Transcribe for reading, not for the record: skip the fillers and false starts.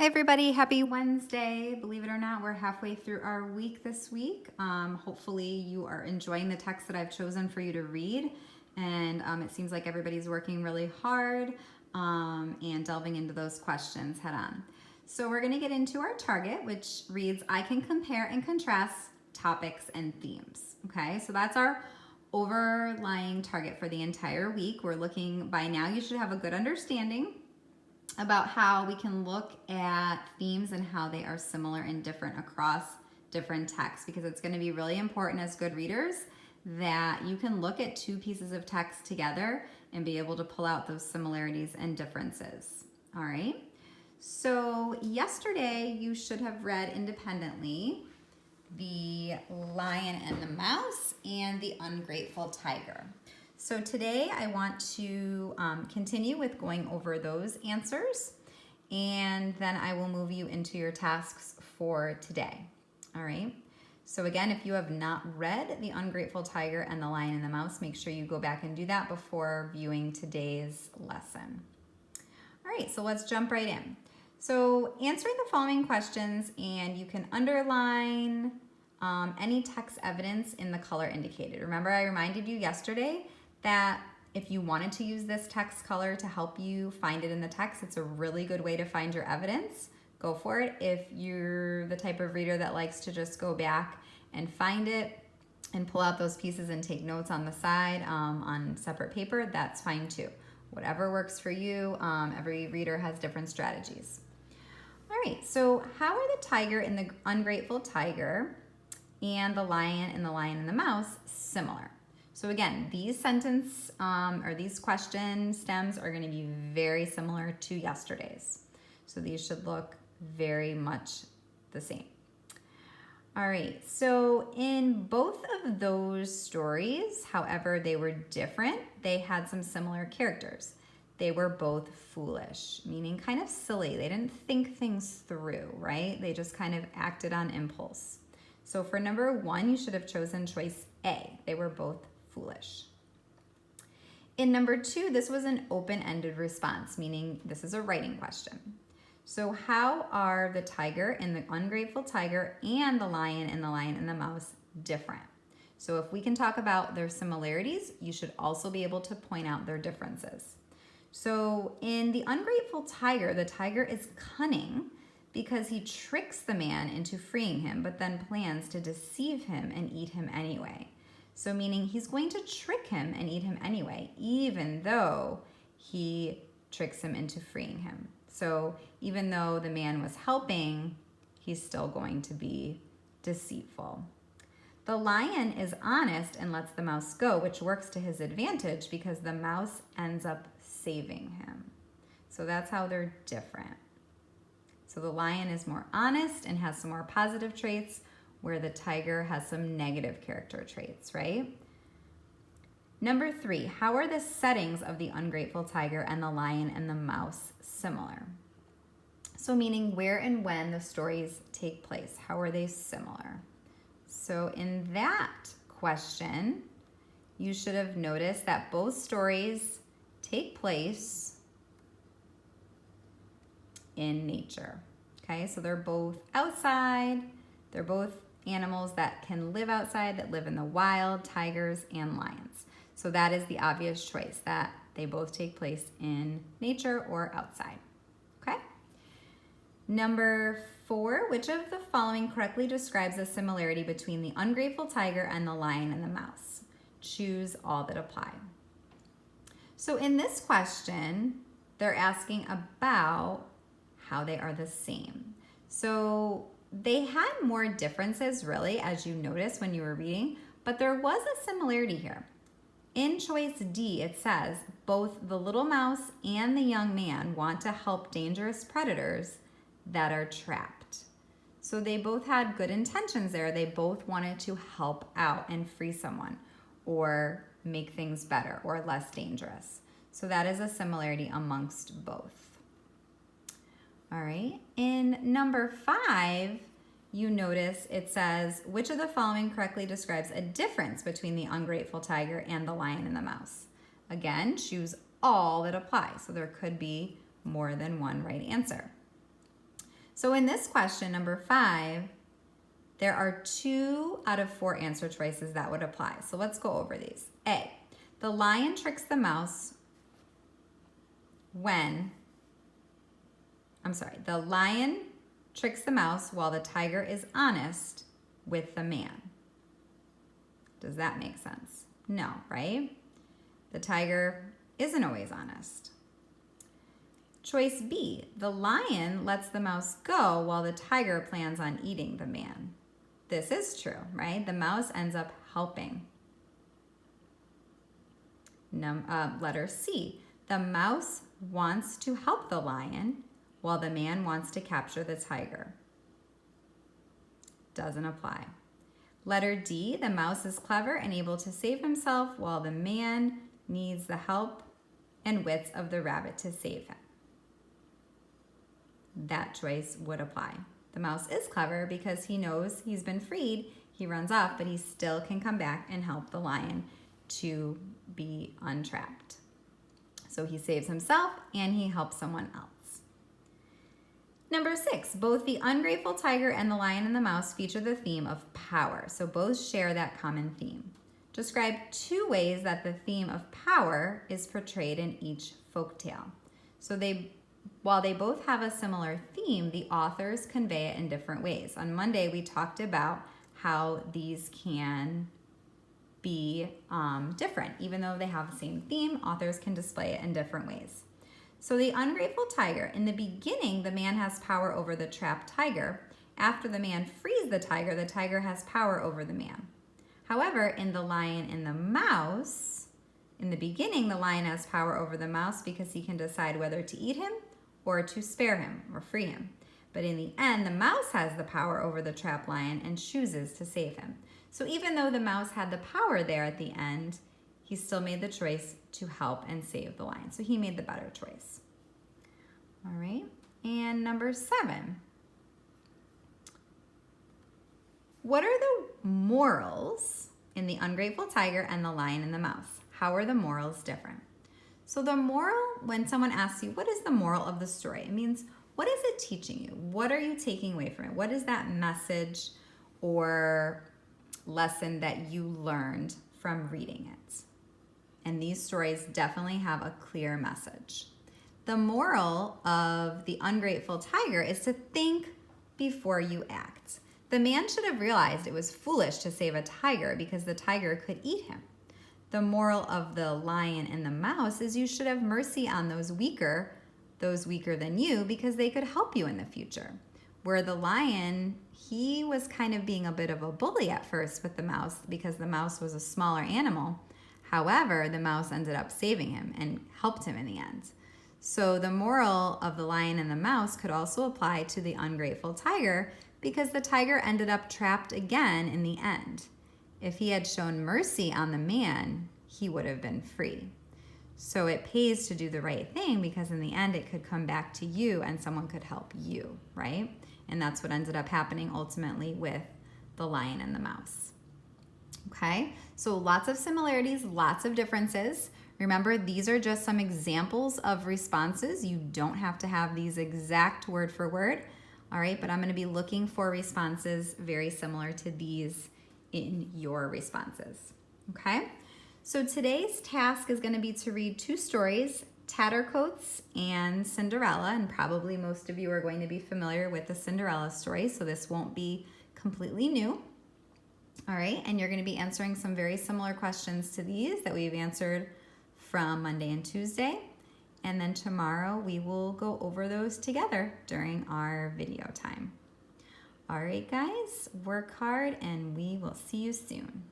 everybody, happy Wednesday. Believe it or not, we're halfway through our week this week. Hopefully you are enjoying the text that I've chosen for you to read. And it seems like everybody's working really hard and delving into those questions head on. So we're gonna get into our target, which reads, I can compare and contrast topics and themes. Okay, so that's our overlying target for the entire week. We're looking, by now you should have a good understanding about how we can look at themes and how they are similar and different across different texts, because it's going to be really important as good readers that you can look at two pieces of text together and be able to pull out those similarities and differences. All right. So yesterday you should have read independently The Lion and the Mouse and The Ungrateful Tiger. So today I want to continue with going over those answers, and then I will move you into your tasks for today. All right. So again, if you have not read The Ungrateful Tiger and The Lion and the Mouse, make sure you go back and do that before viewing today's lesson. All right, so let's jump right in. So answering the following questions, and you can underline any text evidence in the color indicated. Remember, I reminded you yesterday that if you wanted to use this text color to help you find it in the text, it's a really good way to find your evidence. Go for it. If you're the type of reader that likes to just go back and find it and pull out those pieces and take notes on the side on separate paper, that's fine too. Whatever works for you. Every reader has different strategies. All right, so how are the tiger and the ungrateful tiger and the lion and the mouse similar? So again, these sentence or these question stems are going to be very similar to yesterday's. So these should look very much the same. All right, so in both of those stories, however, they were different. They had some similar characters. They were both foolish, meaning kind of silly. They didn't think things through, right? They just kind of acted on impulse. So for number one, you should have chosen choice A. They were both foolish. In number two, this was an open-ended response, meaning this is a writing question. So how are the tiger and the ungrateful tiger and the lion and the mouse different? So if we can talk about their similarities, you should also be able to point out their differences. So in the ungrateful tiger, the tiger is cunning because he tricks the man into freeing him, but then plans to deceive him and eat him anyway. So meaning he's going to trick him and eat him anyway, even though he tricks him into freeing him. So even though the man was helping, he's still going to be deceitful. The lion is honest and lets the mouse go, which works to his advantage because the mouse ends up saving him. So that's how they're different. So the lion is more honest and has some more positive traits, where the tiger has some negative character traits, right? Number three, how are the settings of the ungrateful tiger and the lion and the mouse similar? So meaning where and when the stories take place, how are they similar? So in that question, you should have noticed that both stories take place in nature. Okay, so they're both outside, they're both animals that can live outside, that live in the wild, tigers and lions. So that is the obvious choice, that they both take place in nature or outside. Okay? Number four, which of the following correctly describes the similarity between the ungrateful tiger and the lion and the mouse? Choose all that apply. So in this question, they're asking about how they are the same. So they had more differences, really, as you noticed when you were reading, but there was a similarity here. In choice D, it says, both the little mouse and the young man want to help dangerous predators that are trapped. So they both had good intentions there. They both wanted to help out and free someone or make things better or less dangerous. So that is a similarity amongst both. All right, in number five, you notice it says, which of the following correctly describes a difference between the ungrateful tiger and the lion and the mouse? Again, choose all that apply. So there could be more than one right answer. So in this question, number 5, there are 2 out of 4 answer choices that would apply. So let's go over these. A, the lion tricks the mouse the lion tricks the mouse while the tiger is honest with the man. Does that make sense? No, right? The tiger isn't always honest. Choice B, the lion lets the mouse go while the tiger plans on eating the man. This is true, right? The mouse ends up helping. Letter C, the mouse wants to help the lion while the man wants to capture the tiger. Doesn't apply. Letter D, the mouse is clever and able to save himself while the man needs the help and wits of the rabbit to save him. That choice would apply. The mouse is clever because he knows he's been freed. He runs off, but he still can come back and help the lion to be untrapped. So he saves himself and he helps someone else. Number 6, both the ungrateful tiger and the lion and the mouse feature the theme of power. So both share that common theme. Describe 2 ways that the theme of power is portrayed in each folktale. So while they both have a similar theme, the authors convey it in different ways. On Monday, we talked about how these can be different. Even though they have the same theme, authors can display it in different ways. So the ungrateful tiger, in the beginning, the man has power over the trapped tiger. After the man frees the tiger has power over the man. However, in the lion and the mouse, in the beginning, the lion has power over the mouse because he can decide whether to eat him or to spare him or free him. But in the end, the mouse has the power over the trapped lion and chooses to save him. So even though the mouse had the power there at the end, he still made the choice to help and save the lion. So he made the better choice. All right, and number 7. What are the morals in the ungrateful tiger and the lion and the mouse? How are the morals different? So the moral, when someone asks you, what is the moral of the story? It means, what is it teaching you? What are you taking away from it? What is that message or lesson that you learned from reading it? And these stories definitely have a clear message. The moral of the ungrateful tiger is to think before you act. The man should have realized it was foolish to save a tiger because the tiger could eat him. The moral of the lion and the mouse is you should have mercy on those weaker than you because they could help you in the future. Where the lion, he was kind of being a bit of a bully at first with the mouse because the mouse was a smaller animal. However, the mouse ended up saving him and helped him in the end. So the moral of the lion and the mouse could also apply to the ungrateful tiger because the tiger ended up trapped again in the end. If he had shown mercy on the man, he would have been free. So it pays to do the right thing because in the end it could come back to you and someone could help you, right? And that's what ended up happening ultimately with the lion and the mouse. Okay, so lots of similarities, lots of differences. Remember, these are just some examples of responses. You don't have to have these exact word for word. All right, but I'm going to be looking for responses very similar to these in your responses. Okay, so today's task is going to be to read 2 stories, Tattercoats and Cinderella, and probably most of you are going to be familiar with the Cinderella story, so this won't be completely new. All right, and you're going to be answering some very similar questions to these that we've answered from Monday and Tuesday. And then tomorrow we will go over those together during our video time. All right, guys, work hard and we will see you soon.